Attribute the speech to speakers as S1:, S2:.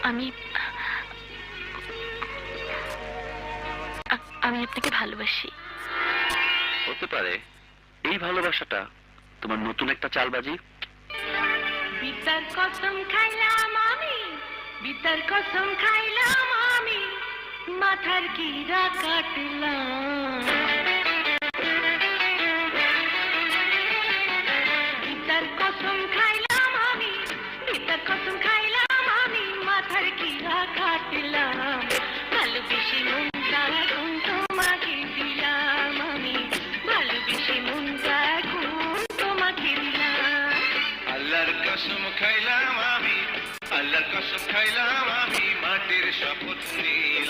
S1: আমি আমি আপনাকে ভালোবাসি।
S2: হতে পারে এই ভালোবাসাটা তোমার নতুন একটা চালবাজি।
S1: বিতার কসম খাইলাম আমি, বিতার কসম খাইলাম আমি, মাথার কিরা কাটলাম। বিতার কসম খাইলাম আমি, বিতার কসম খাইলাম আমি, মাথার কিরা কাটলাম। ভালোবেসে মনটা এখন তোমাকে দিলাম আমি, ভালোবেসে মনটা এখন তোমাকে দিলাম।
S3: আল্লাহর কসম খাইলাম আমি, আল্লাহর কসম খাইলাম আমি, মাটির শপথ নিলাম।